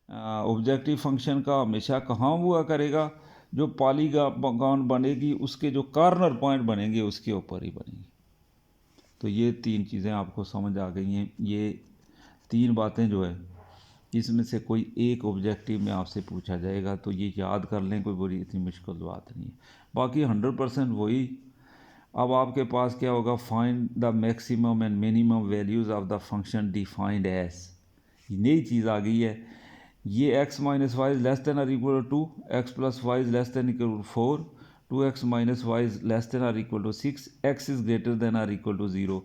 Objective function का हमेशा कहाँ हुआ करेगा, जो पॉलीगॉन बनेगी उसके जो कॉर्नर पॉइंट बनेंगे उसके ऊपर ही बनेंगे। तो ये तीन चीज़ें आपको समझ आ गई हैं। ये तीन बातें जो है इसमें से कोई एक ऑब्जेक्टिव में आपसे पूछा जाएगा, तो ये याद कर लें, कोई बड़ी इतनी मुश्किल बात नहीं है। बाकी 100% वही। अब आपके पास क्या होगा, find the maximum and minimum values of the function defined as. नई चीज़ आ गई है, ये x minus y is less than और equal to 2, x plus y is less than equal to 4, 2x minus y is less than और equal to 6, x is greater than और equal to 0।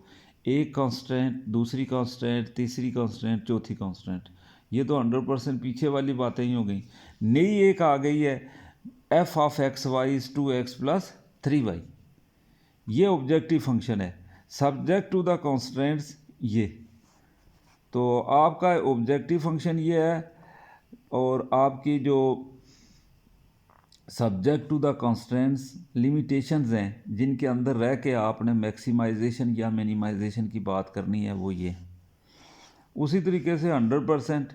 एक कांस्टेंट, दूसरी constant, तीसरी constant, चौथी constant. ये तो 100% पीछे वाली बातें ही हो गई। नई एक आ गई है, f of x Y is 2x plus 3y। ये ऑब्जेक्टिव फंक्शन है, सब्जेक्ट टू द कॉन्स्टेंट्स ये। तो आपका ऑब्जेक्टिव फंक्शन ये है, और आपकी जो subject to the constants limitations हैं जिनके अंदर रह के आपने मैक्सिमाइजेशन या मिनिमाइजेशन की बात करनी है, वो ये। उसी तरीके से 100%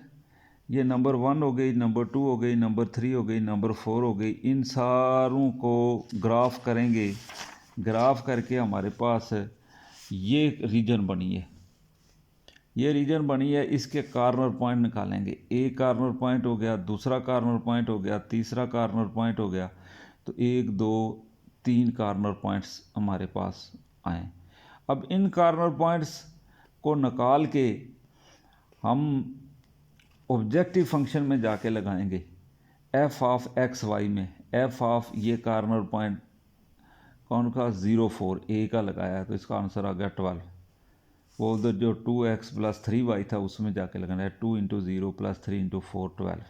ये नंबर 1 हो गई, नंबर 2 हो गई, नंबर 3 हो गई, नंबर 4 हो गई, इन सारों को ग्राफ करेंगे। ग्राफ करके हमारे पास ये रीजन बनी है, ये रीजन बनी है, इसके कार्नर पॉइंट निकालेंगे। एक कार्नर पॉइंट हो गया, दूसरा कार्नर पॉइंट हो गया, तीसरा कार्नर पॉइंट हो गया, तो 1 2 3 कार्नर पॉइंट्स हमारे पास आए। अब इन कार्नर पॉइंट्स को निकाल के हम ऑब्जेक्टिव फंक्शन में जाके लगाएंगे। एफ ऑफ एक्स वाई में एफ ऑफ ये कार्नर पॉइंट कौन का, 0 4 ए का लगाया, तो इसका आंसर आ गया 12। वो उधर जो 2x प्लस 3y था उसमें जाके लगाना है, 2 इंटू 0 प्लस 3 इंटू 4 12।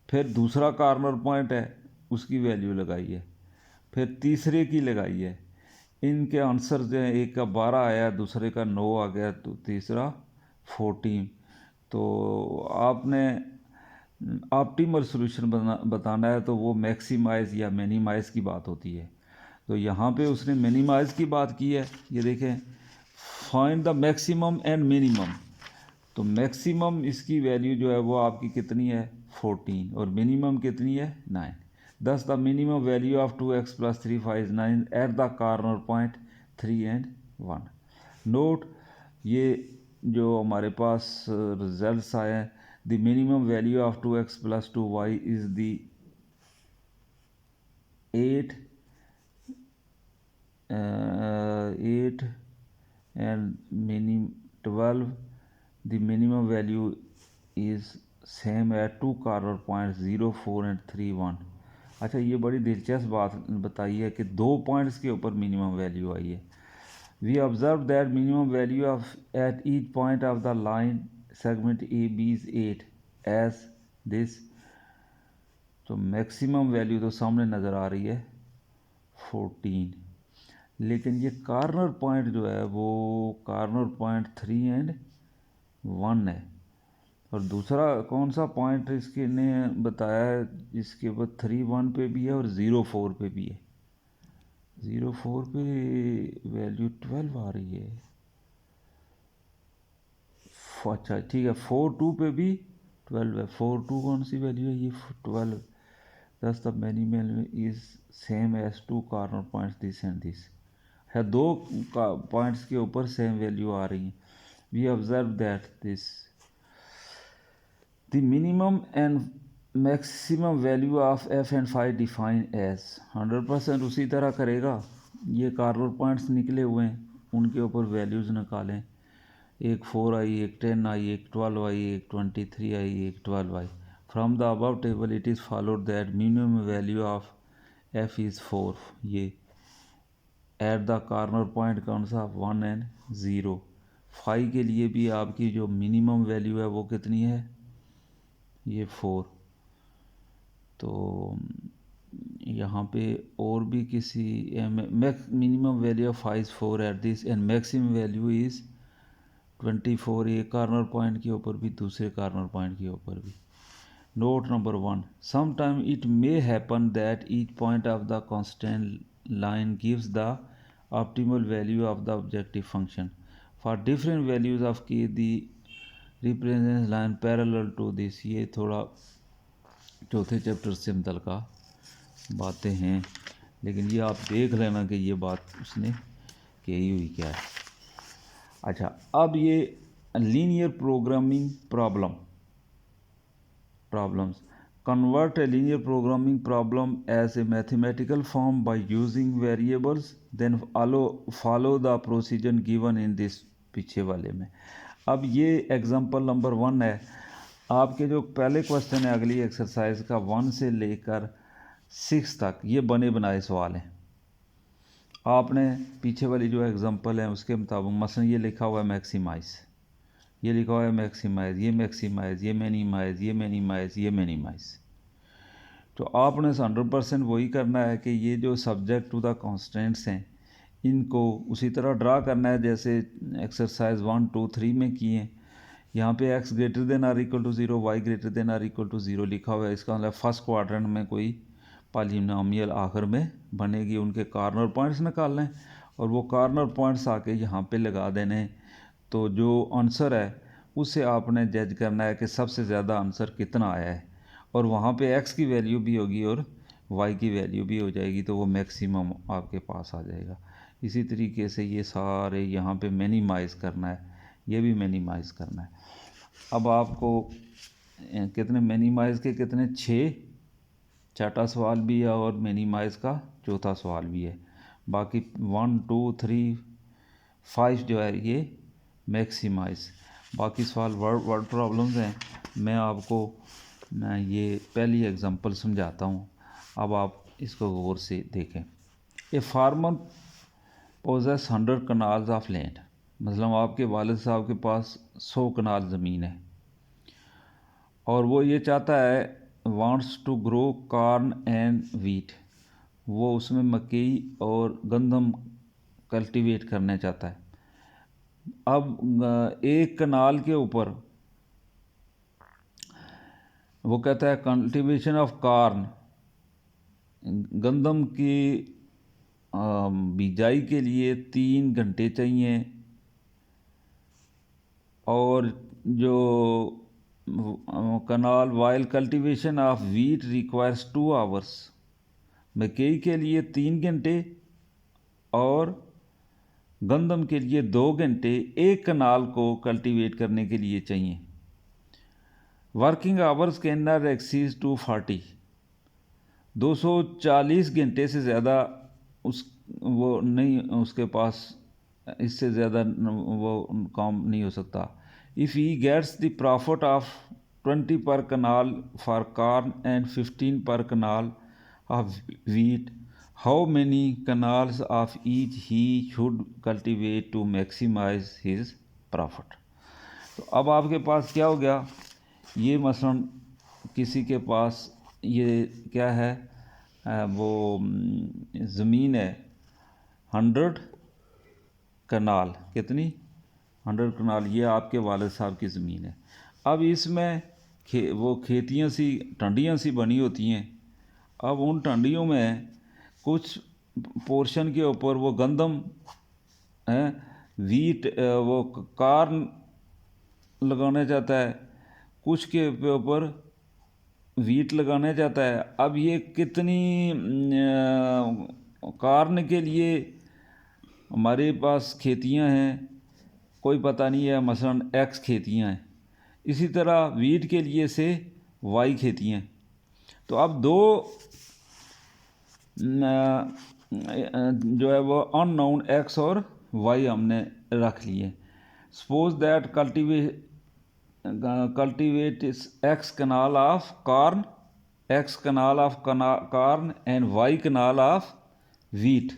फिर दूसरा कार्नर पॉइंट है, उसकी वैल्यू लगाई है, फिर तीसरे की लगाई है। इनके आंसर जो है, एक का 12 आया, दूसरे का 9 आ गया, तो तीसरा 14। तो आपने ऑप्टिमल सॉल्यूशन बताना है, तो वो मैक्सिमाइज़ या मिनिमाइज़ की बात होती है। तो यहाँ पे उसने मिनिमाइज़ की बात की है। ये देखें, find the maximum and minimum. तो मैक्सिमम इसकी वैल्यू जो है वो आपकी कितनी है, 14, और मिनिमम कितनी है, 9। दस the minimum value of 2x plus 3 5 is 9 at the corner point 3 and 1। Note, ये जो हमारे पास रिजल्ट्स आए हैं, the minimum value of 2x plus 2y is the 8 and minimum 12. The minimum value is same at two corner points 0 4 and 3 1। अच्छा, ये बड़ी दिलचस्प बात बताई है कि 2 पॉइंट्स के ऊपर मिनिमम वैल्यू आई है। We observe that minimum value of at each point of the line segment A B is 8 as this. तो मैक्सिमम वैल्यू तो सामने नज़र आ रही है 14, लेकिन ये कार्नर पॉइंट जो है वो कार्नर पॉइंट 3 एंड 1 है। और दूसरा कौन सा पॉइंट इसके ने बताया है, इसके ऊपर 3 1 पे भी है और 0 4 पे भी है। 0 4 पे वैल्यू 12 आ रही है। अच्छा ठीक है, 4 2 पे भी 12 है। 4 2 कौन सी वैल्यू है, ये 12। Thus the minimum is same as to corner points this and this है। 2 पॉइंट्स के ऊपर सेम वैल्यू आ रही है। We observe that this the minimum and maximum value of F and five define as. 100% उसी तरह करेगा। ये कार्नर पॉइंट्स निकले हुए हैं, उनके ऊपर वैल्यूज़ निकालें। एक 4 आई, एक 10 आई, एक 12 आई, एक 23 आई, एक 12 आई। From the above table it is followed that minimum value of f is 4। ये एट द कार्नर पॉइंट कौन सा, 1 एंड 0। फाई के लिए भी आपकी जो मिनिमम वैल्यू है वो कितनी है, ये 4। तो यहाँ पे और भी किसी minimum value of phi is 4 at this and maximum value is 24। एक कार्नर पॉइंट के ऊपर भी, दूसरे कार्नर पॉइंट के ऊपर भी। Note number 1, sometime it may happen that each point of the constant line gives the optimal value of the objective function. For different values of k, the represent line parallel to this, ये थोड़ा चौथे chapter से मुतल्लिका बातें हैं, लेकिन ये आप देख लेना कि ये बात उसने कही हुई क्या है। अच्छा, अब ये linear programming problems. Convert a linear programming problem as a mathematical form by using variables, then follow the procedure given in this पीछे वाले में। अब ये एग्जांपल नंबर 1 है। आपके जो पहले क्वेश्चन है अगली एक्सरसाइज का 1 से लेकर 6 तक ये बने बनाए सवाल हैं। आपने पीछे वाली जो एग्जांपल है उसके मुताबिक मसलन ये लिखा हुआ है मैक्सिमाइज, ये लिखा हुआ है मैक्सिमाइज, ये मैक्सिमाइज, ये मिनिमाइज, ये मिनिमाइज, ये मिनिमाइज। तो आपने 100% वही करना है कि ये जो सब्जेक्ट टू द कॉन्स्टेंट्स हैं इनको उसी तरह ड्रा करना है जैसे एक्सरसाइज 1, 2, 3 में किए। यहाँ पे x greater than or equal to 0, y greater than or equal to 0 लिखा हुआ है। इसका मतलब फर्स्ट क्वाड्रेंट में कोई पॉलिनोमियल आखिर में बनेगी, उनके कॉर्नर पॉइंट्स निकालने और वो कॉर्नर पॉइंट्स आके यहाँ पे लगा देने। तो जो आंसर है उससे आपने जज करना है कि सबसे ज़्यादा आंसर कितना आया है, और वहाँ पे x की वैल्यू भी होगी और y की वैल्यू भी हो जाएगी, तो वो मैक्सिमम आपके पास आ जाएगा। इसी तरीके से ये सारे यहाँ पे मिनिमाइज़ करना है, ये भी मिनिमाइज़ करना है। अब आपको कितने मिनिमाइज़ के कितने 6 छठा सवाल भी है और मिनिमाइज़ का चौथा सवाल भी है। बाकी 1, 2, 3, 5 जो है ये मैक्सिमाइज़। बाकी सवाल वर्ड प्रॉब्लम्स हैं। मैं आपको ये पहली एग्जांपल समझाता हूँ, अब आप इसको गौर से देखें। A farmer possesses 100 kanals of land, मतलब आपके वालिद साहब के पास 100 कनाल ज़मीन है और वो ये चाहता है wants to grow corn and wheat, वो उसमें मकई और गंदम कल्टीवेट करना चाहता है। अब एक कनाल के ऊपर वो कहता है कल्टीवेशन ऑफ कॉर्न, गंदम की बिजाई के लिए 3 घंटे चाहिए, और जो kanal while cultivation of wheat requires 2 hours, मकई के लिए 3 घंटे और गंदम के लिए 2 घंटे एक कनाल को कल्टीवेट करने के लिए चाहिए। Working hours can not exceed 240, 240 घंटे से ज़्यादा वो नहीं, उसके पास इससे ज़्यादा वो काम नहीं हो सकता। If he gets the profit of 20 per kanal for corn and 15 per kanal of wheat, how many kanals of each he should cultivate to maximize his profit. तो अब आपके पास क्या हो गया, ये मसलन किसी के पास ये क्या है, वो ज़मीन है 100 कनाल, कितनी 100 कनाल, ये आपके वालिद साहब की ज़मीन है। अब इसमें वो खेतियाँ सी टंडियाँ सी बनी होती हैं। अब उन टंडियों में कुछ पोर्शन के ऊपर वो गंदम है, वीट, वो कॉर्न लगाना चाहता है, कुछ के ऊपर वीट लगाना चाहता है। अब ये कितनी कॉर्न के लिए हमारे पास खेतियां हैं कोई पता नहीं है, मसलन x खेतियां हैं, इसी तरह वीट के लिए से y खेतियां हैं। तो अब दो जो है वो अननोन x और y हमने रख लिए। Suppose that cultivate x kanal of corn, x kanal of corn and y kanal of wheat,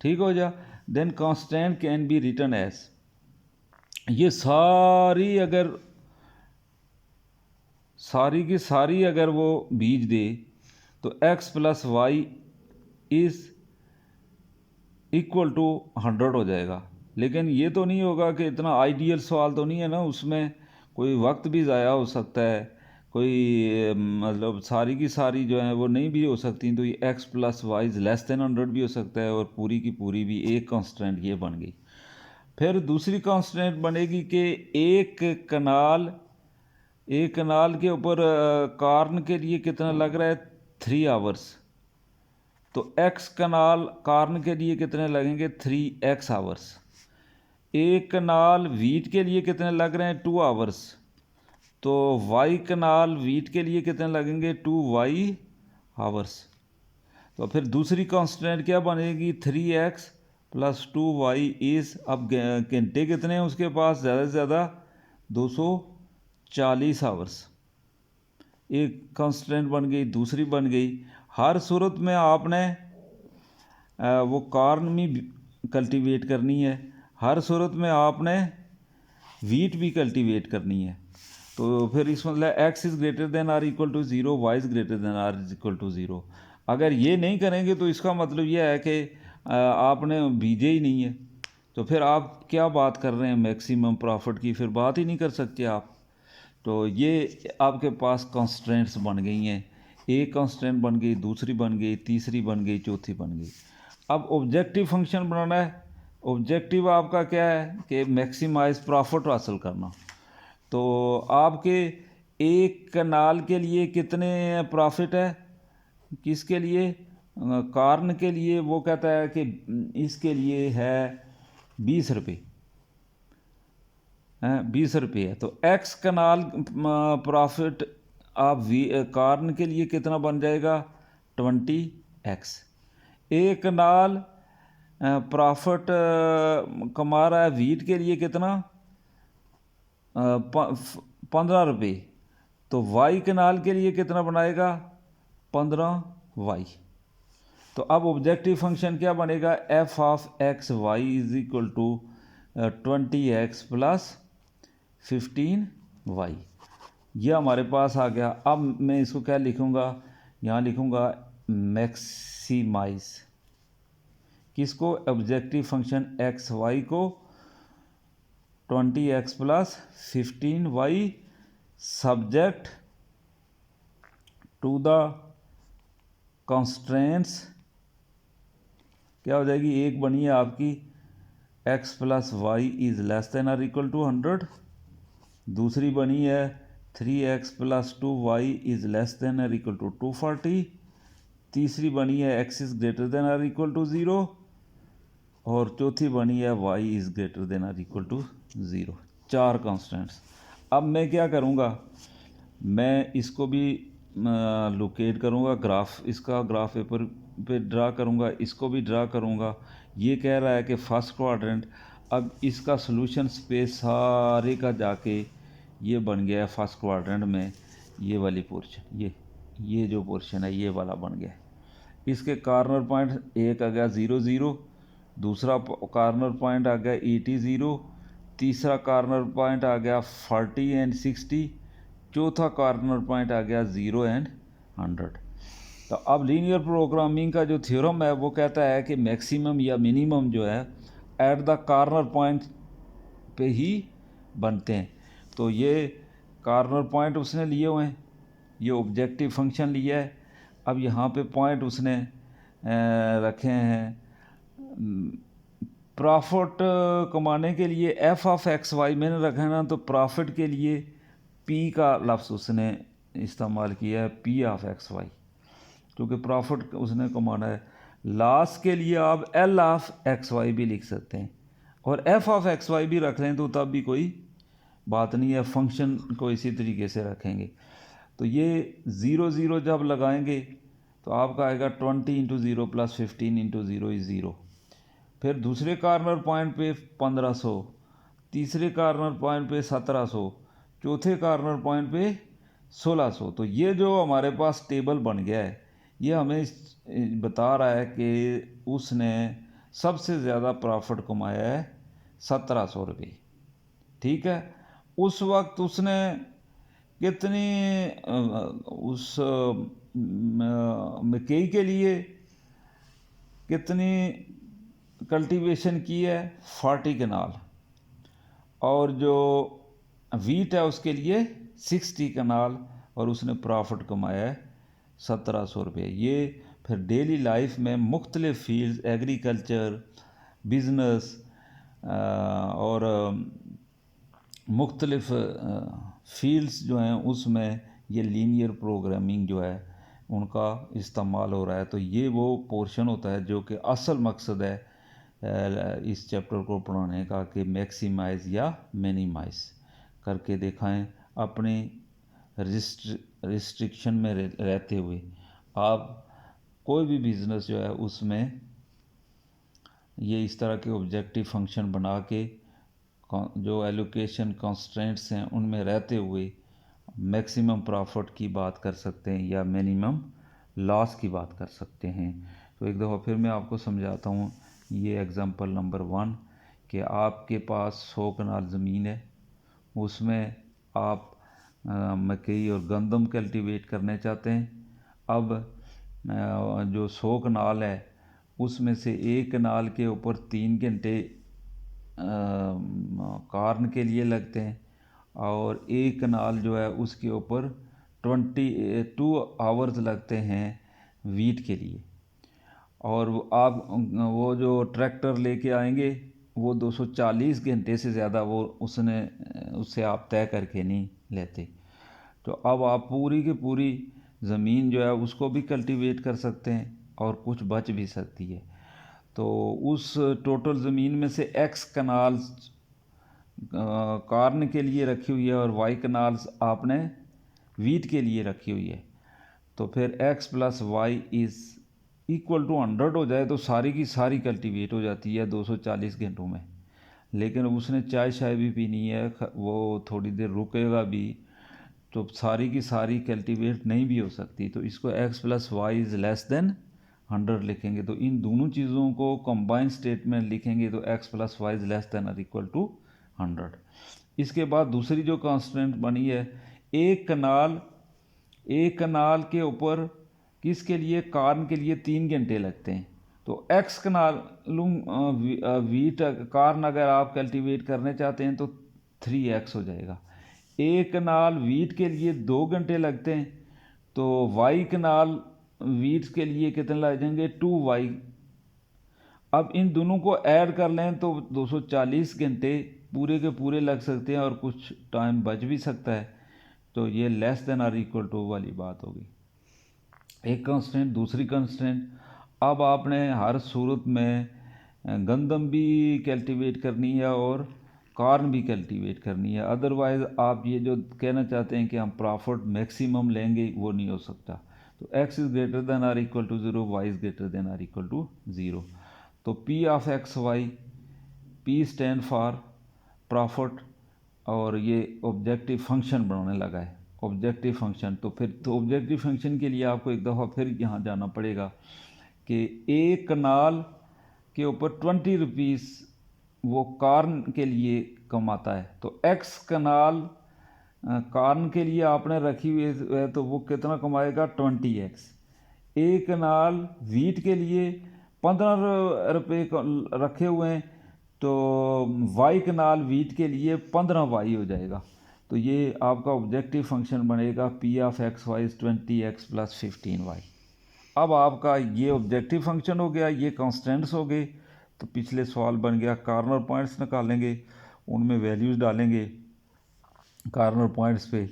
ठीक हो जा। Then constant can be written as, ये सारी की सारी अगर वो बीज दे तो x plus y is equal to 100 हो जाएगा। लेकिन ये तो नहीं होगा कि इतना आइडियल सवाल तो नहीं है ना, उसमें कोई वक्त भी ज़ाया हो सकता है, कोई मतलब सारी की सारी जो है वो नहीं भी हो सकती। तो ये x plus y is less than 100 भी हो सकता है, और पूरी की पूरी भी एक कांस्टेंट ये बन गई। फिर दूसरी कंस्ट्रेंट बनेगी कि एक कनाल के ऊपर कार्न के लिए कितना लग रहा है 3 आवर्स, तो एक्स कार्न के लिए कितने लगेंगे 3x आवर्स। एक कनाल वीट के लिए कितने लग रहे हैं 2 आवर्स, तो वाई कनाल वीट के लिए कितने लगेंगे 2y आवर्स। तो फिर दूसरी कांस्टेंट क्या बनेगी 3x + 2y इज़, अब घंटे कितने हैं उसके पास, ज़्यादा से ज़्यादा 240 आवर्स। एक कांस्टेंट बन गई, दूसरी बन गई। हर सूरत में आपने वो कार्न भी कल्टीवेट करनी है, हर सूरत में आपने वीट भी कल्टीवेट करनी है। तो फिर इस मतलब x is greater than or equal to 0, y is greater than or is equal to 0। अगर ये नहीं करेंगे तो इसका मतलब ये है कि आपने बीजे ही नहीं है, तो फिर आप क्या बात कर रहे हैं मैक्सिमम प्रॉफिट की, फिर बात ही नहीं कर सकते आप। तो ये आपके पास कंस्ट्रेंट्स बन गई हैं, एक कंस्ट्रेंट बन गई, दूसरी बन गई, तीसरी बन गई, चौथी बन गई। अब ऑब्जेक्टिव फंक्शन बनाना है। ऑब्जेक्टिव आपका क्या है कि मैक्सिमाइज प्रॉफिट हासिल करना। तो आपके एक कनाल के लिए कितने प्रॉफिट है, किसके लिए, कार्न के लिए, वो कहता है कि इसके लिए है 20 रुपये, 20 रुपये है। तो एक्स कनाल प्रॉफिट आप कार्न के लिए कितना बन जाएगा 20x। एक कनाल प्रॉफिट कमा रहा है वीट के लिए कितना 15 रुपये, तो वाई कनाल के लिए कितना बनाएगा 15y। तो अब ऑब्जेक्टिव फंक्शन क्या बनेगा f(x(y) is equal to 20x + 15y। यह हमारे पास आ गया। अब मैं इसको क्या लिखूँगा, यहाँ लिखूँगा मैक्सिमाइज किसको, ऑब्जेक्टिव फंक्शन एक्स वाई को 20x + 15y subject to the constraints. क्या हो जाएगी, एक बनी है आपकी x + y is less than or equal to 100, दूसरी बनी है 3x + 2y is less than or equal to 240, तीसरी बनी है x is greater than or equal to 0, और चौथी बनी है y is greater than or equal to 0। 4 constants. अब मैं क्या करूँगा, मैं इसको भी लोकेट करूँगा, ग्राफ इसका ग्राफ पेपर पे ड्रा करूँगा, इसको भी ड्रा करूँगा। ये कह रहा है कि फर्स्ट क्वाड्रेंट, अब इसका सॉल्यूशन स्पेस सारे का जाके ये बन गया है फर्स्ट क्वाड्रेंट में, ये वाली पोर्शन, ये जो पोर्शन है ये वाला बन गया है। इसके कार्नर पॉइंट एक आ गया 0 0, दूसरा कार्नर पॉइंट आ गया 80 0, तीसरा कार्नर पॉइंट आ गया 40 एंड 60, चौथा कार्नर पॉइंट आ गया 0 एंड 100। तो अब लीनियर प्रोग्रामिंग का जो थ्योरम है वो कहता है कि मैक्सिमम या मिनिमम जो है एट द कार्नर पॉइंट पे ही बनते हैं। तो ये कार्नर पॉइंट उसने लिए हुए हैं, ये ऑब्जेक्टिव फंक्शन लिया है। अब यहाँ पे पॉइंट उसने रखे हैं। प्रॉफिट कमाने के लिए f(x(y) मैंने रखा है ना, तो प्रॉफिट के लिए p का लफ्ज़ उसने इस्तेमाल किया है, p(x(y), क्योंकि प्रॉफिट उसने कमाना है। लॉस के लिए आप l(x(y) भी लिख सकते हैं, और f(x(y) भी रख लें तो तब भी कोई बात नहीं है, फंक्शन को इसी तरीके से रखेंगे। तो ये 0 0 जब लगाएंगे तो आपका आएगा 20 × 0 + 15 × 0 इज़ 0। फिर दूसरे कार्नर पॉइंट पे 1500, तीसरे कार्नर पॉइंट पे 1700, चौथे कार्नर पॉइंट पे 1600। तो ये जो हमारे पास टेबल बन गया है ये हमें बता रहा है कि उसने सबसे ज़्यादा प्रॉफिट कमाया है 1700 रुपये। ठीक है, उस वक्त उसने कितनी उस मकई के लिए कितनी कल्टीवेशन की है 40 कनाल, और जो वीट है उसके लिए 60 कनाल, और उसने प्रॉफिट कमाया है 1700 रुपये। ये फिर डेली लाइफ में मुख्तलिफ फील्ड, एग्रीकल्चर, बिजनेस, और मुख्तलिफ़ फील्ड्स जो हैं उसमें ये लीनियर प्रोग्रामिंग जो है उनका इस्तेमाल हो रहा है। तो ये वो पोर्शन होता है जो कि असल मकसद है इस चैप्टर को पढ़ाने का, कि मैक्सिमाइज़ या मिनिमाइज़ करके दिखाएं अपने रिस्ट्रिक्शन में रहते हुए। आप कोई भी बिज़नेस जो है उसमें ये इस तरह के ऑब्जेक्टिव फंक्शन बना के जो एलोकेशन कंस्ट्रेंट्स हैं उनमें रहते हुए मैक्सिमम प्रॉफिट की बात कर सकते हैं या मिनिमम लॉस की बात कर सकते हैं। तो एक दफ़ा फिर मैं आपको समझाता हूँ। ये एग्ज़ाम्पल नंबर 1 कि आपके पास 100 कनाल ज़मीन है, उसमें आप मकई और गंदम कल्टीवेट करने चाहते हैं। अब जो 100 कनाल है उसमें से एक कनाल के ऊपर 3 घंटे कार्न के लिए लगते हैं और एक कनाल जो है उसके ऊपर 22 आवर्स लगते हैं वीट के लिए। और आप वो जो ट्रैक्टर लेके आएंगे वो 240 घंटे से ज़्यादा वो उससे आप तय करके नहीं लेते। तो अब आप पूरी की पूरी ज़मीन जो है उसको भी कल्टीवेट कर सकते हैं और कुछ बच भी सकती है। तो उस टोटल ज़मीन में से एक्स कनाल्स कार्न के लिए रखी हुई है और वाई कनाल्स आपने वीट के लिए रखी हुई है। तो फिर x plus y is equal to 100 हो जाए तो सारी की सारी कल्टीवेट हो जाती है 240 घंटों में। लेकिन उसने चाय शाय भी पीनी है, वो थोड़ी देर रुकेगा भी, तो सारी की सारी कल्टीवेट नहीं भी हो सकती। तो इसको x plus y is less than 100 लिखेंगे। तो इन दोनों चीज़ों को कंबाइन स्टेटमेंट लिखेंगे तो x plus y is less than और इक्वल टू 100। इसके बाद दूसरी जो कांस्टेंट बनी है, एक कनाल के ऊपर किसके लिए, कार्न के लिए 3 घंटे लगते हैं। तो एक्स कनाल वीट कार्न अगर आप कल्टीवेट करने चाहते हैं तो 3x हो जाएगा। एक कनाल वीट के लिए 2 घंटे लगते हैं तो वाई कनाल वीट के लिए कितने लग जाएंगे, 2y। अब इन दोनों को ऐड कर लें तो 240 घंटे पूरे के पूरे लग सकते हैं और कुछ टाइम बच भी सकता है। तो ये लेस देन और इक्वल टू वाली बात होगी। एक कंस्टेंट। दूसरी कंस्टेंट, अब आपने हर सूरत में गंदम भी कल्टीवेट करनी है और कार्न भी कल्टीवेट करनी है। अदरवाइज़ आप ये जो कहना चाहते हैं कि हम प्रॉफिट मैक्सिमम लेंगे, वो नहीं हो सकता। तो x is greater than or equal to 0, y is greater than or equal to 0। तो p of x y, p stand for profit, और ये ऑब्जेक्टिव फंक्शन बनाने लगा है, ऑब्जेक्टिव फंक्शन। तो फिर तो ऑब्जेक्टिव फंक्शन के लिए आपको एक दफ़ा फिर यहाँ जाना पड़ेगा कि एक कनाल के ऊपर 20 रुपीज़ वो कार्न के लिए कमाता है। तो एक्स कनाल कार्न के लिए आपने रखी हुई है तो वो कितना कमाएगा, 20x। एक कनाल वीट के लिए 15 रुपये रखे हुए हैं तो वाई कनाल वीट के लिए 15y हो जाएगा। तो ये आपका ऑब्जेक्टिव फंक्शन बनेगा p of x Y is 20x plus 15y। अब आपका ये ऑब्जेक्टिव फंक्शन हो गया, ये कॉन्स्टेंट्स हो गए। तो पिछले सवाल बन गया, कार्नर पॉइंट्स निकालेंगे, उनमें वैल्यूज़ डालेंगे कार्नर पॉइंट्स पे।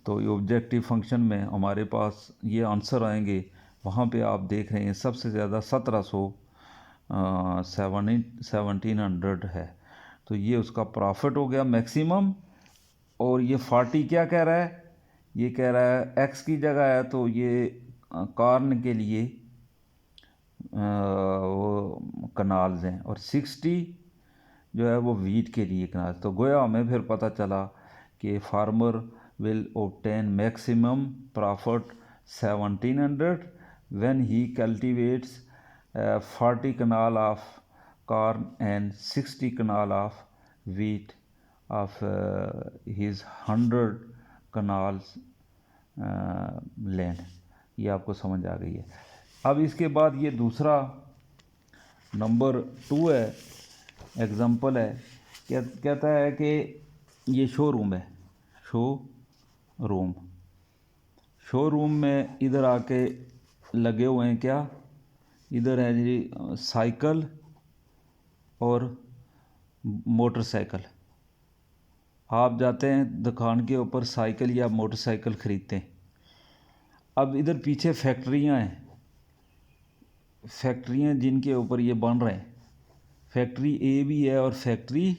तो ये ऑब्जेक्टिव फंक्शन में हमारे पास ये आंसर आएंगे। वहाँ पे आप देख रहे हैं सबसे ज़्यादा 1700 है। तो ये उसका प्रॉफिट हो गया मैक्सिमम। और ये 40 क्या कह रहा है, ये कह रहा है एक्स की जगह है तो ये कार्न के लिए वो कनाल्स हैं, और 60 जो है वो वीट के लिए कनाल। तो गोया हमें फिर पता चला कि farmer will obtain maximum profit 1700 when he cultivates 40 kanal of corn and 60 kanal of wheat of his 100 kanals land. ये आपको समझ आ गई है। अब इसके बाद ये दूसरा नंबर 2 है, एग्ज़ाम्पल है। कहता है कि ये शोरूम है, शोरूम में इधर आके लगे हुए हैं क्या, इधर है जी साइकिल और मोटरसाइकिल, आप जाते हैं दुकान के ऊपर साइकिल या मोटरसाइकिल ख़रीदते हैं। अब इधर पीछे फैक्ट्रियां हैं, फैक्ट्रियां जिनके ऊपर ये बन रहे हैं, फैक्ट्री ए भी है और फैक्ट्री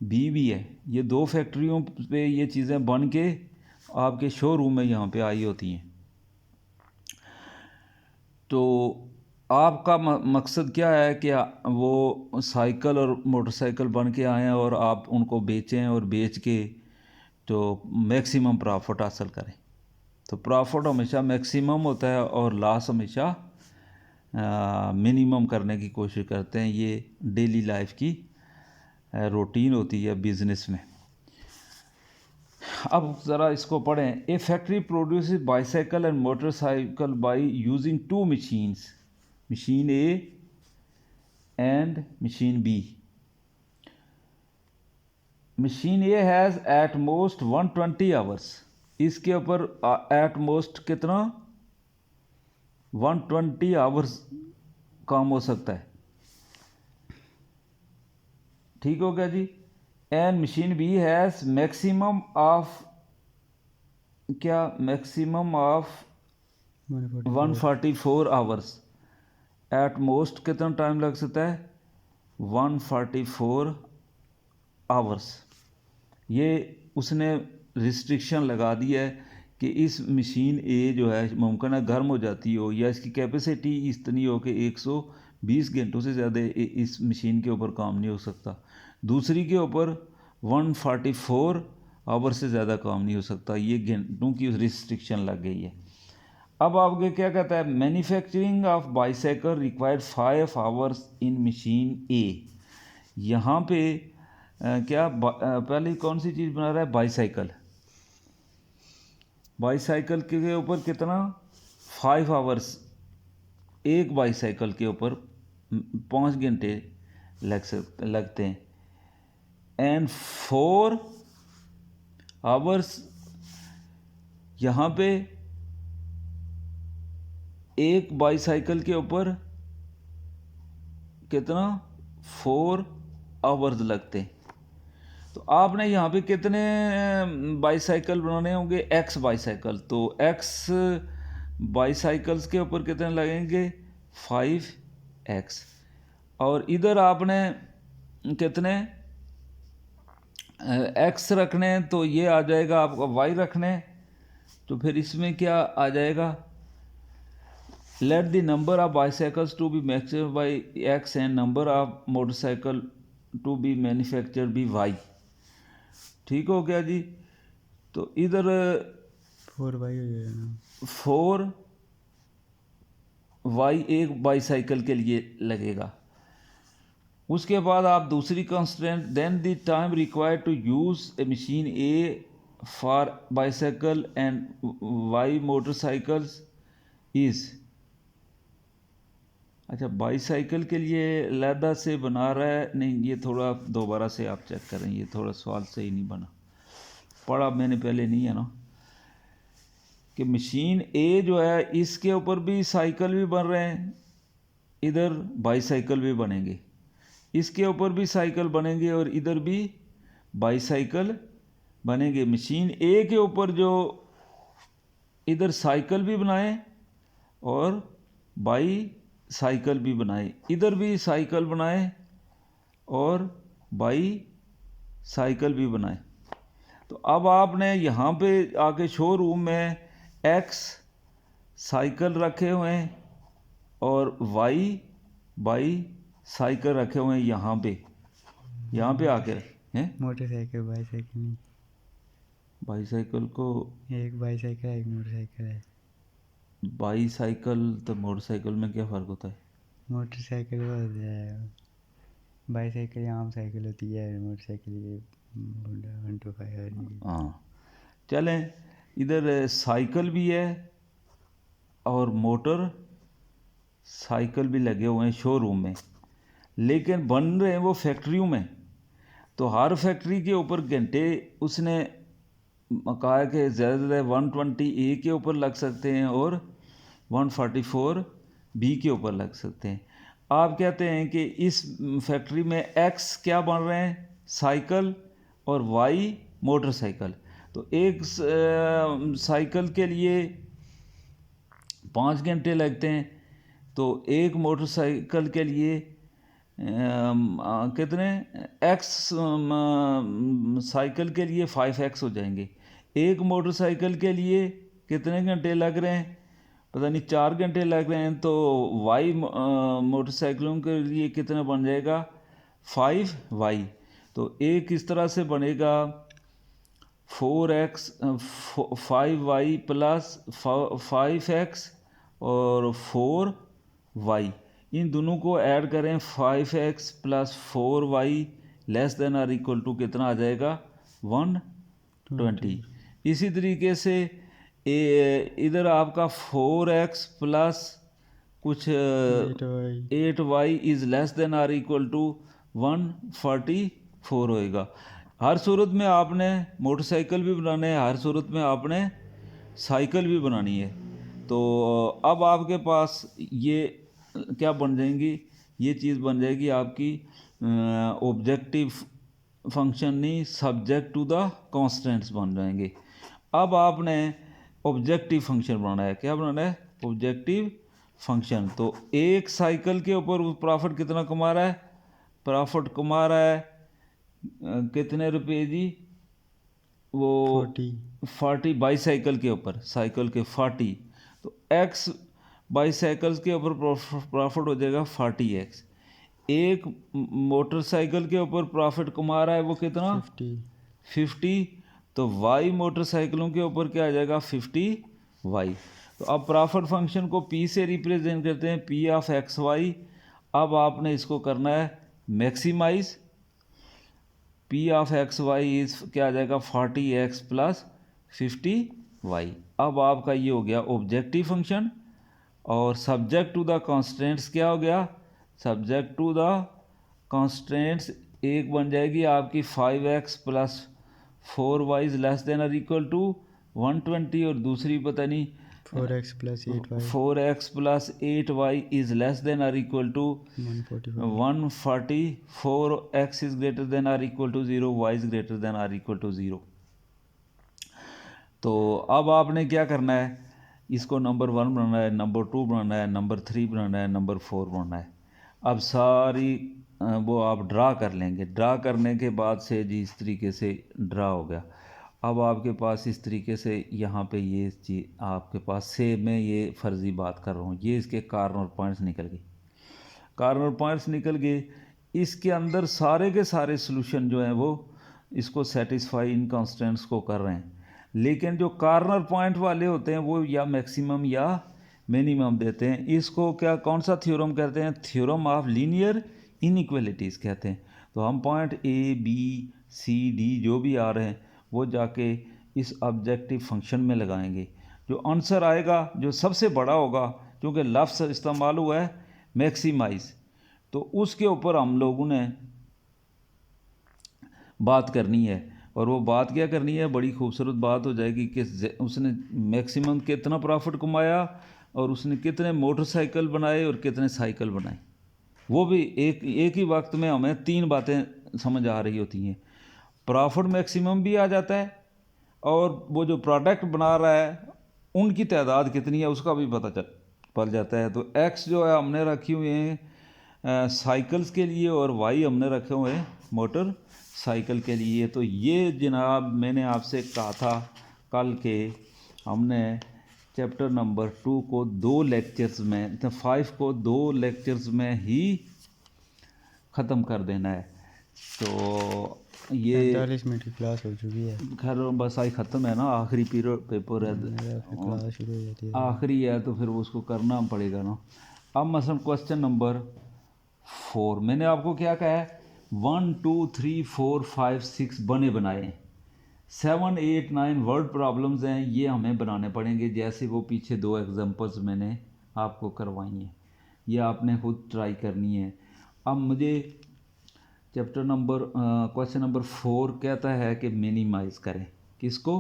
बी भी है। ये दो फैक्ट्रियों पे ये चीज़ें बन के आपके शोरूम में यहाँ पे आई होती हैं। तो आपका मकसद क्या है कि वो साइकिल और मोटरसाइकिल बन के आएँ और आप उनको बेचें और बेच के तो मैक्सिमम प्रॉफिट हासिल करें। तो प्रॉफिट हमेशा मैक्सिमम होता है और लॉस हमेशा मिनिमम करने की कोशिश करते हैं। ये डेली लाइफ की रूटीन होती है बिज़नेस में। अब ज़रा इसको पढ़ें। A factory produce bicycle and motorcycle by using two machines, machine A and machine B. Machine A has at most 120 hours, इसके ऊपर एट मोस्ट कितना 120 आवर्स काम हो सकता है। ठीक हो गया जी। And machine B has maximum of क्या, maximum of 144 hours, at most कितना टाइम लग सकता है 144 आवर्स। ये उसने रिस्ट्रिक्शन लगा दी है कि इस मशीन ए जो है मुमकिन है गर्म हो जाती हो या इसकी कैपेसिटी इतनी हो कि 120 घंटों से ज़्यादा इस मशीन के ऊपर काम नहीं हो सकता। दूसरी के ऊपर 144 आवर से ज़्यादा काम नहीं हो सकता। ये घंटों की रिस्ट्रिक्शन लग गई है। अब आपके क्या कहता है, manufacturing of bicycle required 5 hours in machine A. यहाँ पे पहले कौन सी चीज़ बना रहा है, बाईसाइकिल। बाईसाइकिल के ऊपर कितना 5 आवर्स, एक बाईसाइकिल के ऊपर 5 घंटे लगते हैं। एंड 4 आवर्स यहाँ पे एक बाईसाइकिल के ऊपर कितना 4 आवर्स लगते हैं। तो आपने यहाँ पे कितने बाईसाइकिल बनाने होंगे, एक्स बाईसाइकिल। तो एक्स बाईसाइकिल्स के ऊपर कितने लगेंगे 5x। और इधर आपने कितने एक्स रखने हैं, तो ये आ जाएगा आपका वाई रखने। तो फिर इसमें क्या आ जाएगा, let the number of bicycles to be maximum by x and number of motorcycle to be manufactured be y. ठीक हो गया जी। तो इधर 4y हो जाएगा, 4y एक बाईसाइकिल के लिए लगेगा। उसके बाद आप दूसरी constraint, then the time required to use a machine A for bicycle and y motorcycles is. अच्छा, बाईसाइकिल के लिए लैदा से बना रहा है, नहीं ये थोड़ा दोबारा से आप चेक करें, ये थोड़ा सवाल सही नहीं बना, पढ़ा मैंने पहले नहीं है ना, कि मशीन ए जो है इसके ऊपर भी साइकिल भी बन रहे हैं, इधर बाईसाइकिल भी बनेंगे, इसके ऊपर भी साइकिल बनेंगे और इधर भी बाईसाइकिल बनेंगे। मशीन ए के ऊपर जो इधर साइकिल भी बनाए और बाई साइकिल भी बनाए, इधर भी साइकिल बनाए और बाई साइकिल भी बनाए। तो अब आपने यहाँ पे आके शोरूम में एक्स साइकिल रखे हुए हैं और वाई बाई साइकिल रखे हुए हैं यहाँ पे आके हैं। मोटरसाइकिल बाईसाइकिल नहीं, बाईसाइकिल को एक बाईसाइकिल एक मोटरसाइकिल है। बाईसाइकिल तो मोटरसाइकिल में क्या फ़र्क होता है? मोटरसाइकिल वो होता है, बाईसाइकिल आम साइकिल होती है, मोटरसाइकिल ये 125। हाँ, चलें, इधर साइकिल भी है और मोटर साइकिल भी लगे हुए हैं शोरूम में, लेकिन बन रहे हैं वो फैक्ट्रियों में। तो हर फैक्ट्री के ऊपर घंटे उसने कहा कि ज़्यादा से ज़्यादा 120 ए के ऊपर लग सकते हैं और 144 बी के ऊपर लग सकते हैं। आप कहते हैं कि इस फैक्ट्री में एक्स क्या बन रहे हैं, साइकिल, और वाई मोटरसाइकिल। तो एक साइकिल के लिए 5 घंटे लगते हैं, तो एक मोटरसाइकिल के लिए कितने एक्स साइकिल के लिए 5x हो जाएंगे। एक मोटरसाइकिल के लिए कितने घंटे लग रहे हैं, पता नहीं 4 घंटे लग रहे हैं, तो वाई मोटरसाइकिलों के लिए कितना बन जाएगा, 5y। तो एक इस तरह से बनेगा 4x 5y प्लस 5x और 4y, इन दोनों को ऐड करें 5x plus 4y less than or equal to कितना आ जाएगा, 120। इसी तरीके से इधर आपका 4x प्लस कुछ 8y is less than or equal to 144 होएगा। हर सूरत में आपने मोटरसाइकिल भी बनाना है, हर सूरत में आपने साइकिल भी बनानी है। तो अब आपके पास ये क्या बन जाएंगी, ये चीज़ बन जाएगी आपकी ऑब्जेक्टिव फंक्शन, नहीं सब्जेक्ट टू द कॉन्स्टेंट्स बन जाएंगे। अब आपने ऑब्जेक्टिव फंक्शन बनाना है, क्या बनाना है, ऑब्जेक्टिव फंक्शन। तो एक साइकिल के ऊपर प्रॉफिट कितना कमा रहा है, प्रॉफिट कमा रहा है कितने रुपए जी, वो 40 बाईसाइकिल के ऊपर, साइकिल के 40, तो x बाईसाइकिल्स के ऊपर प्रॉफिट हो जाएगा 40x। एक मोटरसाइकिल के ऊपर प्रॉफिट कमा रहा है वो कितना, 50, तो y मोटरसाइकिलों के ऊपर क्या आ जाएगा, 50y। तो अब प्रॉफिट फंक्शन को p से रिप्रेजेंट करते हैं, p ऑफ xy। अब आपने इसको करना है maximise, p of xy is क्या आ जाएगा, 40x प्लस 50y। अब आपका ये हो गया ऑब्जेक्टिव फंक्शन। और सब्जेक्ट टू द कॉन्स्टेंट्स क्या हो गया, सब्जेक्ट टू द कॉन्स्टेंट्स एक बन जाएगी आपकी 5x plus 4y is less than और इक्वल टू 120, और दूसरी पता नहीं 4x plus 8y 4x plus 8y is less than और equal to 140, 4x is greater than और equal to 0, y is greater than और इक्वल टू 0। तो अब आपने क्या करना है, इसको नंबर 1 बनाना है, नंबर 2 बनाना है, नंबर 3 बनाना है, नंबर 4 बनाना है। अब सारी वो आप ड्रा कर लेंगे, ड्रा करने के बाद से जी इस तरीके से ड्रा हो गया। अब आपके पास इस तरीके से यहाँ पे ये चीज़ आपके पास से, मैं ये फ़र्ज़ी बात कर रहा हूँ, ये इसके कार्नर पॉइंट्स निकल गए, कार्नर पॉइंट्स निकल गए। इसके अंदर सारे के सारे सॉल्यूशन जो हैं वो इसको सेटिस्फाई इन कांस्टेंट्स को कर रहे हैं, लेकिन जो कार्नर पॉइंट वाले होते हैं वो या मैक्सिमम या मिनिमम देते हैं। इसको क्या, कौन सा थ्योरम कहते हैं, थ्योरम ऑफ लीनियर इनइक्वालिटीज़ कहते हैं। तो हम point A B C D जो भी आ रहे हैं वो जाके इस ऑब्जेक्टिव फंक्शन में लगाएंगे। जो आंसर आएगा जो सबसे बड़ा होगा, क्योंकि लफ्ज़ इस्तेमाल हुआ है मैक्सिमाइज, तो उसके ऊपर हम लोगों ने बात करनी है। और वो बात क्या करनी है, बड़ी खूबसूरत बात हो जाएगी कि उसने मैक्सिमम कितना प्रॉफिट कमाया और उसने कितने मोटरसाइकिल बनाए और कितने साइकिल बनाए। वो भी एक ही वक्त में हमें 3 बातें समझ आ रही होती हैं, प्रॉफिट मैक्सिमम भी आ जाता है और वो जो प्रोडक्ट बना रहा है उनकी तादाद कितनी है उसका भी पता पड़ जाता है। तो एक्स जो है हमने रखी हुई हैं साइकिल्स के लिए और वाई हमने रखे हुए हैं मोटर साइकिल के लिए। तो ये जनाब मैंने आपसे कहा था कल के हमने चैप्टर नंबर 2 को 2 लेक्चर्स में, तो 5 को 2 लेक्चर्स में ही ख़त्म कर देना है। तो ये 45 मिनट की क्लास हो चुकी है, खैर बस आई ख़त्म है ना, आखिरी पीरियड पेपर है, क्लास शुरू हो जाती है, आखिरी है तो फिर उसको करना पड़ेगा ना। अब मसलन क्वेश्चन नंबर 4 मैंने आपको क्या कहा है, 1 2 3 4 5 6 बने बनाए, 7 8 9 वर्ड प्रॉब्लम्स हैं, ये हमें बनाने पड़ेंगे जैसे वो पीछे 2 एग्जांपल्स मैंने आपको करवाई हैं, ये आपने खुद ट्राई करनी है। अब मुझे चैप्टर नंबर क्वेश्चन नंबर 4 कहता है कि मिनिमाइज़ करें किसको,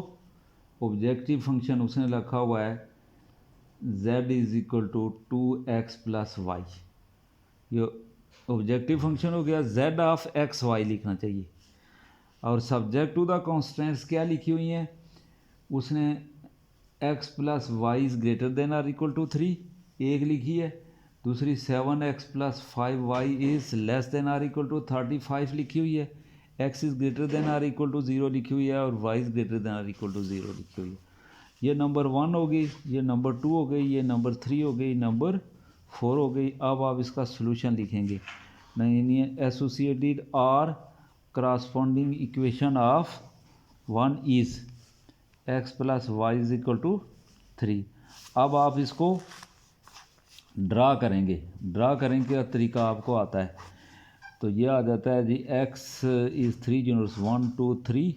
ऑब्जेक्टिव फंक्शन उसने रखा हुआ है z is equal to 2x plus y. ये ऑब्जेक्टिव फंक्शन हो गया। z ऑफ एक्स वाई लिखना चाहिए। और सब्जेक्ट टू द कॉन्स्टेंट्स क्या लिखी हुई हैं, उसने x plus y is greater than or equal to 3 एक लिखी है, दूसरी 7x plus 5y is less than or equal to 35 लिखी हुई है, x is greater than or equal to 0 लिखी हुई है, और y is greater than or equal to 0 लिखी हुई है। ये नंबर 1 हो गई, ये नंबर 2 हो गई, ये नंबर 3 हो गई, नंबर 4 हो गई। अब आप इसका सोल्यूशन लिखेंगे। नहीं associated or corresponding equation of 1 is x plus y is equal to 3। अब आप इसको ड्रा करेंगे, ड्रा करेंगे का तरीका आपको आता है। तो ये आ जाता है जी x is 3 units 1 2 3,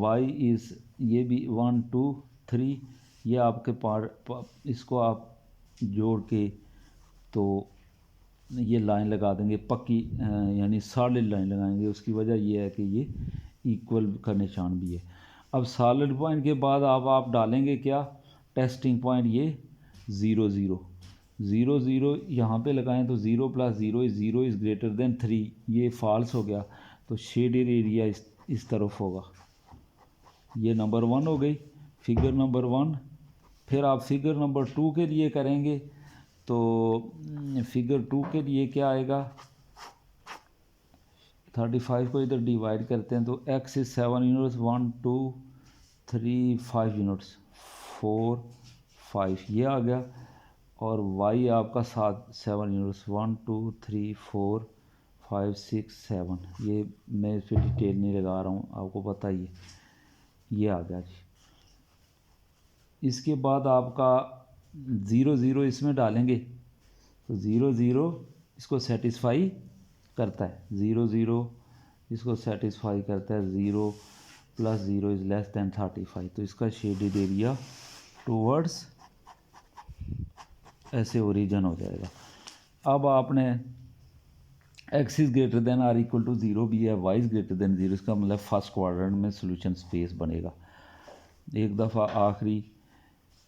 y is ये भी 1 2 3, ये आपके इसको आप जोड़ के तो ये लाइन लगा देंगे पक्की, यानी सॉलिड लाइन लगाएंगे। उसकी वजह ये है कि ये इक्वल का निशान भी है। अब सॉलिड पॉइंट के बाद आप डालेंगे क्या, टेस्टिंग पॉइंट, ये 0 0 0 0 यहाँ पे लगाएं तो 0 प्लस 0 इज़ ग्रेटर देन 3, ये फॉल्स हो गया, तो शेडेड एरिया इस तरफ होगा। ये नंबर 1 हो गई फिगर नंबर 1। फिर आप फिगर नंबर 2 के लिए करेंगे तो फिगर 2 के लिए क्या आएगा, 35 को इधर डिवाइड करते हैं तो x इज़ 7 यूनिट्स 1 2 3 5 यूनिट्स 4 5 ये आ गया, और y आपका 7 यूनिट्स 1 2 3 4 5 6 7, ये मैं इस पर डिटेल नहीं लगा रहा हूँ, आपको पता ही है, ये आ गया जी। इसके बाद आपका 0 0 इसमें डालेंगे तो 0 0 इसको सेटिस्फाई करता है, 0 0 इसको सेटिस्फाई करता है, 0 प्लस 0 इज़ लेस दैन 35, तो इसका शेडेड एरिया टूवर्ड्स ऐसे ओरिजिन हो जाएगा। अब आपने x is greater than or equal to 0 भी है, y इज़ ग्रेटर देन 0, इसका मतलब फर्स्ट क्वाड्रेंट में सॉल्यूशन स्पेस बनेगा। एक दफ़ा आखिरी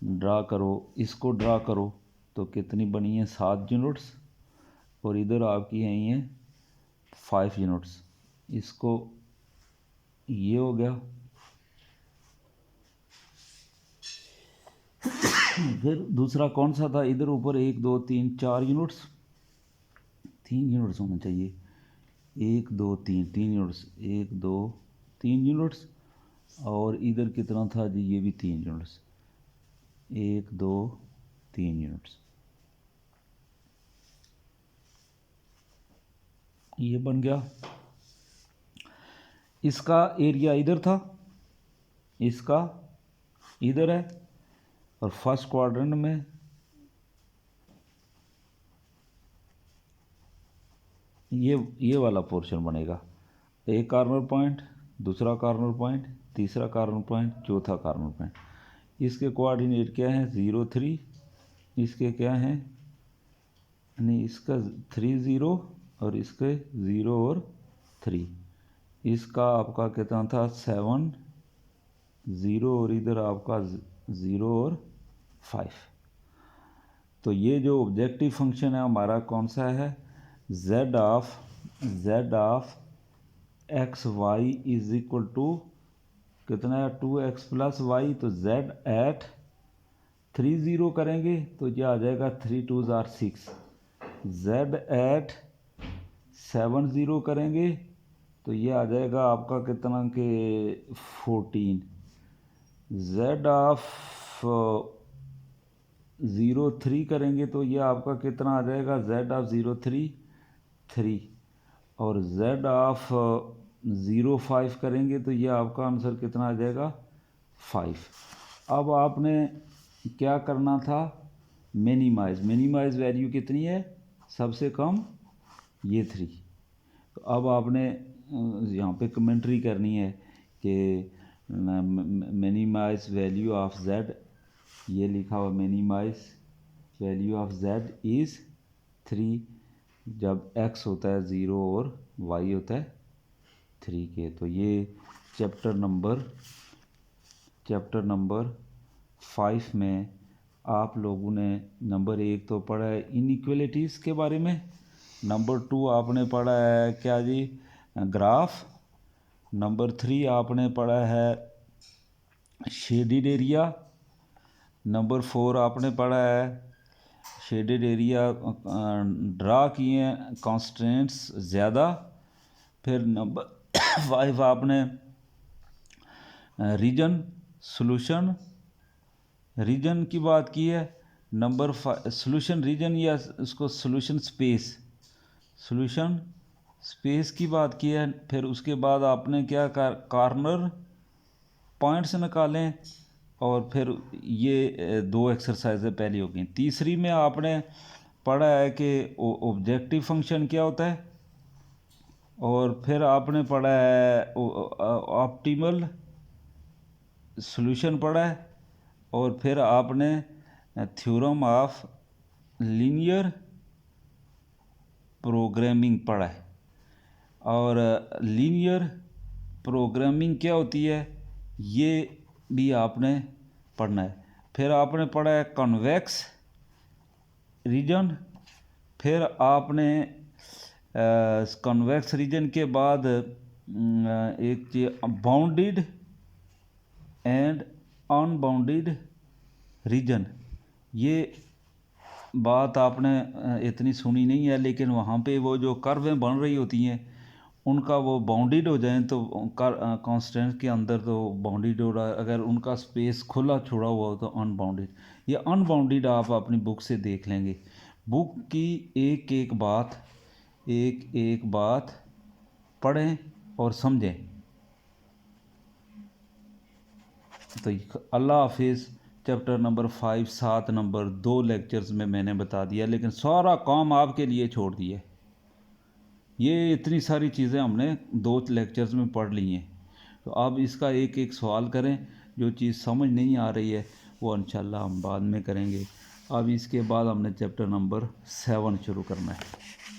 ड्रा करो, इसको ड्रा करो तो कितनी बनी है 7 यूनिट्स, और इधर आपकी हैं ये 5 यूनिट्स, इसको ये हो गया। फिर दूसरा कौन सा था, इधर ऊपर 1 2 3 4 यूनिट्स, 3 यूनिट्स होना चाहिए, 1 2 3 3 यूनिट्स, 1 2 3 यूनिट्स, और इधर कितना था जी, ये भी 3 यूनिट्स, 1 2 3 यूनिट्स, ये बन गया। इसका एरिया इधर था, इसका इधर है, और फर्स्ट क्वाड्रेंट में ये वाला पोर्शन बनेगा, एक कॉर्नर पॉइंट, दूसरा कॉर्नर पॉइंट, तीसरा कॉर्नर पॉइंट, चौथा कॉर्नर पॉइंट। इसके कोऑर्डिनेट क्या हैं 0 3, इसके क्या हैं, नहीं इसका 3 0 और इसके 0 और 3, इसका आपका कितना था 7 0, और इधर आपका 0 और 5। तो ये जो ऑब्जेक्टिव फंक्शन है हमारा कौन सा है, z of x y is equal to कितना है 2x प्लस वाई, तो z एट 3 0 करेंगे तो ये आ जाएगा 3 2 ज़ार 6, z एट 7 0 करेंगे तो ये आ जाएगा आपका कितना के 14, z ऑफ 0 3 करेंगे तो ये आपका कितना आ जाएगा, z ऑफ 0 3 3, और z ऑफ 0 5 करेंगे तो ये आपका आंसर कितना आ जाएगा 5। अब आपने क्या करना था, मिनिमाइज़ वैल्यू कितनी है, सबसे कम ये 3। तो अब आपने यहाँ पे कमेंट्री करनी है कि मिनिमाइज़ वैल्यू ऑफ z, ये लिखा हुआ minimise value of z is 3, जब x होता है 0 और y होता है 3 के। तो ये चैप्टर नंबर 5 में आप लोगों ने नंबर 1 तो पढ़ा है इनइक्वलिटीज़ के बारे में, नंबर 2 आपने पढ़ा है क्या जी, ग्राफ। नंबर 3 आपने पढ़ा है शेडिड एरिया। नंबर 4 आपने पढ़ा है शेडेड एरिया ड्रा किए हैं कॉन्स्टेंट्स ज़्यादा। फिर नंबर 5 आपने रीजन सॉल्यूशन रीजन की बात की है। नंबर 5 सॉल्यूशन रीजन या उसको सॉल्यूशन स्पेस की की की है। फिर उसके बाद आपने क्या कॉर्नर पॉइंट्स निकालें, और फिर ये 2 एक्सरसाइजें पहली हो गई। तीसरी में आपने पढ़ा है कि ऑब्जेक्टिव फंक्शन क्या होता है, और फिर आपने पढ़ा है ऑप्टिमल सॉल्यूशन पढ़ा है, और फिर आपने थ्योरम ऑफ लीनियर प्रोग्रामिंग पढ़ा है। और लीनियर प्रोग्रामिंग क्या होती है ये भी आपने पढ़ना है। फिर आपने पढ़ा है कन्वेक्स रीजन। फिर आपने कन्वेक्स रीजन के बाद एक चीज बाउंडेड एंड अनबाउंडेड रीजन। ये बात आपने इतनी सुनी नहीं है, लेकिन वहाँ पे वो जो कर्वें बन रही होती हैं उनका वो बाउंडेड हो जाएं तो कॉन्स्टेंट के अंदर तो बाउंडेड हो रहा है, अगर उनका स्पेस खुला छोड़ा हुआ हो तो अनबाउंडेड। ये अनबाउंडेड आप अपनी बुक से देख लेंगे। बुक की एक एक बात पढ़ें और समझें। तो अल्लाह हाफिज़। चैप्टर नंबर 5 7 नंबर 2 लेक्चर्स में मैंने बता दिया, लेकिन सारा काम आपके लिए छोड़ दिया। ये इतनी सारी चीज़ें हमने 2 लेक्चर्स में पढ़ ली हैं। तो आप इसका एक एक सवाल करें, जो चीज़ समझ नहीं आ रही है वो इंशाल्लाह हम बाद में करेंगे। अब इसके बाद हमने चैप्टर नंबर 7 शुरू करना है।